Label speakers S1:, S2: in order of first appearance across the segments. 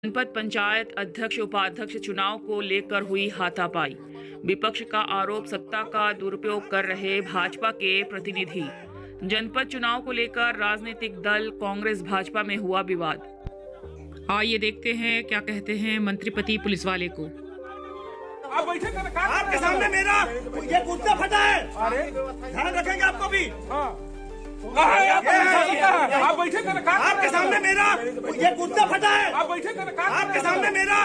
S1: जनपद पंचायत अध्यक्ष उपाध्यक्ष चुनाव को लेकर हुई हाथापाई। विपक्ष का आरोप सत्ता का दुरुपयोग कर रहे भाजपा के प्रतिनिधि। जनपद चुनाव को लेकर राजनीतिक दल कांग्रेस भाजपा में हुआ विवाद। आइए देखते हैं क्या कहते हैं मंत्री पति पुलिस वाले को।
S2: आपके सामने मेरा ये कुर्ता फटा है, ध्यान रखेंगे आपको भी।
S3: आप बैठे
S2: आपके सामने मेरा ये कुर्ता फटा है, आपके सामने मेरा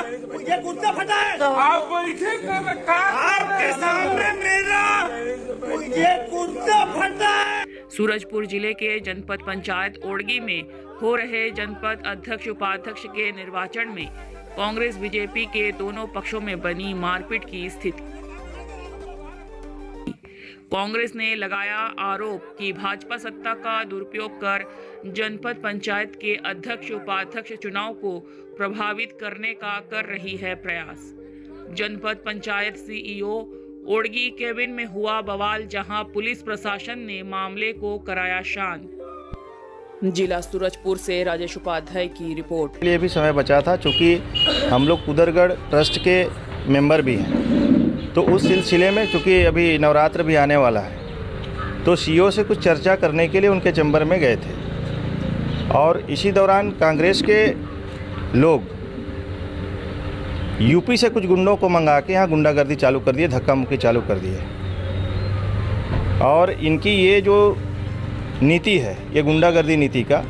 S2: ये कुर्ता फटा है,
S3: आप बैठे
S2: आपके सामने मेरा ये कुर्ता फटा है।
S1: सूरजपुर जिले के जनपद पंचायत ओड़गी में हो रहे जनपद अध्यक्ष उपाध्यक्ष के निर्वाचन में कांग्रेस बीजेपी के दोनों पक्षों में बनी मारपीट की स्थिति। कांग्रेस ने लगाया आरोप कि भाजपा सत्ता का दुरुपयोग कर जनपद पंचायत के अध्यक्ष उपाध्यक्ष चुनाव को प्रभावित करने का कर रही है प्रयास। जनपद पंचायत सीईओ ओड़गी केबिन में हुआ बवाल, जहां पुलिस प्रशासन ने मामले को कराया शांत। जिला सूरजपुर से राजेश उपाध्याय की रिपोर्ट।
S4: लिए भी समय बचा था, चूँकि हम लोग कुदरगढ़ ट्रस्ट के मेंबर भी हैं, तो उस सिलसिले में चूँकि अभी नवरात्र भी आने वाला है, तो सीईओ से कुछ चर्चा करने के लिए उनके चैम्बर में गए थे। और इसी दौरान कांग्रेस के लोग यूपी से कुछ गुंडों को मंगा के यहाँ गुंडागर्दी चालू कर दिए, धक्का मुक्की चालू कर दिए। और इनकी ये जो नीति है, ये गुंडागर्दी नीति का,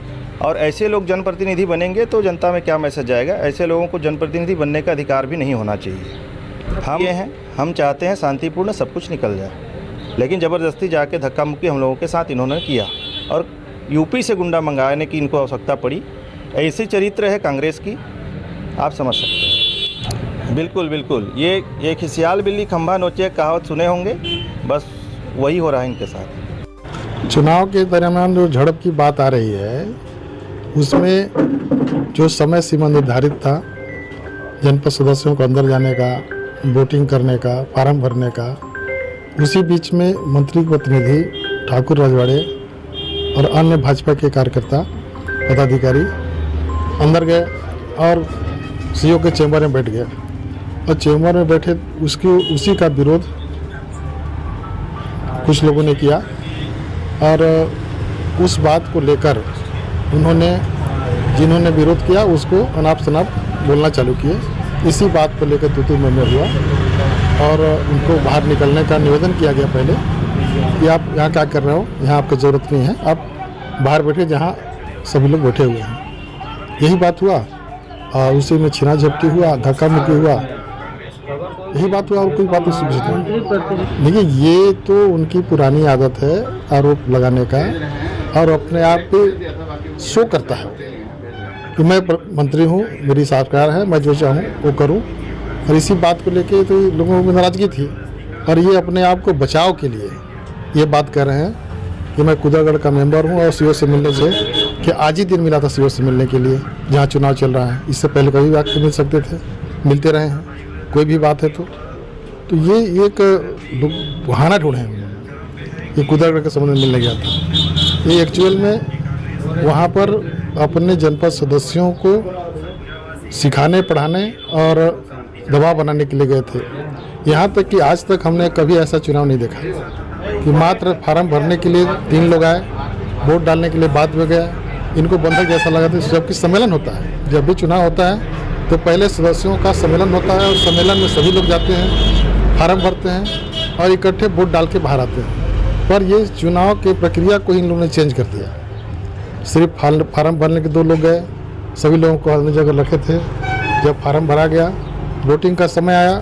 S4: और ऐसे लोग जनप्रतिनिधि बनेंगे तो जनता में क्या मैसेज जाएगा। ऐसे लोगों को जनप्रतिनिधि बनने का अधिकार भी नहीं होना चाहिए। हम चाहते हैं शांतिपूर्ण सब कुछ निकल जाए, लेकिन ज़बरदस्ती जाके धक्का मुक्की हम लोगों के साथ इन्होंने किया और यूपी से गुंडा मंगाने की इनको आवश्यकता पड़ी। ऐसी चरित्र है कांग्रेस की, आप समझ सकते हैं। बिल्कुल बिल्कुल, ये खिसियाल बिल्ली खंभा नोचे कहावत सुने होंगे, बस वही हो रहा है इनके साथ।
S5: चुनाव के दरमियान जो झड़प की बात आ रही है, उसमें जो समय सीमा निर्धारित था जनपद सदस्यों को अंदर जाने का, वोटिंग करने का, फार्म भरने का, उसी बीच में मंत्री प्रतिनिधि ठाकुर राजवाड़े और अन्य भाजपा के कार्यकर्ता पदाधिकारी अंदर गए और सीईओ के चैम्बर में बैठ गए। और चैम्बर में बैठे उसी का विरोध कुछ लोगों ने किया और उस बात को लेकर जिन्होंने विरोध किया उसको अनाप शनाप बोलना चालू किए। इसी बात को लेकर तू में हुआ और उनको बाहर निकलने का निवेदन किया गया पहले कि आप यहाँ क्या कर रहे हो, यहाँ आपकी ज़रूरत नहीं है, आप बाहर बैठे जहाँ सभी लोग बैठे हुए हैं। यही बात हुआ और उसी में छीना झपटी हुआ, धक्का मुक्की हुआ, यही बात हुआ और कोई बात नहीं समझते। देखिए, ये तो उनकी पुरानी आदत है आरोप लगाने का और अपने आप पे शो करता है कि मैं मंत्री हूँ, मेरी सरकार है, मैं जो चाहूँ वो करूँ। और इसी बात को लेके तो लोगों में नाराज़गी थी और ये अपने आप को बचाव के लिए ये बात कर रहे हैं कि मैं कुदरगढ़ का मेंबर हूँ और सीईओ से मिलने से कि आज ही दिन मिला था सीईओ से मिलने के लिए जहाँ चुनाव चल रहा है। इससे पहले कभी भी आके मिल सकते थे, मिलते रहे हैं, कोई भी बात है तो ये एक बहाना ढूंढे हैं। ये कुदरगढ़ के संबंध में मिलने गया था। ये एक्चुअल में वहाँ पर अपने जनपद सदस्यों को सिखाने, पढ़ाने और दबाव बनाने के लिए गए थे। यहाँ तक कि आज तक हमने कभी ऐसा चुनाव नहीं देखा कि मात्र फार्म भरने के लिए 3 लोग आए, वोट डालने के लिए बाद में गया। इनको बंधक जैसा लगा था। जबकि सम्मेलन होता है, जब भी चुनाव होता है तो पहले सदस्यों का सम्मेलन होता है और सम्मेलन में सभी लोग जाते हैं, फार्म भरते हैं और इकट्ठे वोट डाल के बाहर आते हैं। पर ये चुनाव की प्रक्रिया को इन लोगों ने चेंज कर दिया। सिर्फ फार्म भरने के 2 लोग गए, सभी लोगों को अलग जगह रखे थे। जब फार्म भरा गया, वोटिंग का समय आया,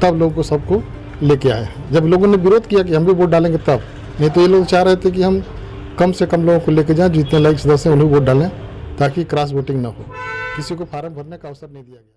S5: तब लोगों को सबको लेके आए। जब लोगों ने विरोध किया कि हम भी वोट डालेंगे तब, नहीं तो ये लोग चाह रहे थे कि हम कम से कम लोगों को लेके जाएं, जितने लायक सदस्य हैं उन्हें वोट डालें ताकि क्रॉस वोटिंग ना हो। किसी को फार्म भरने का अवसर नहीं दिया गया।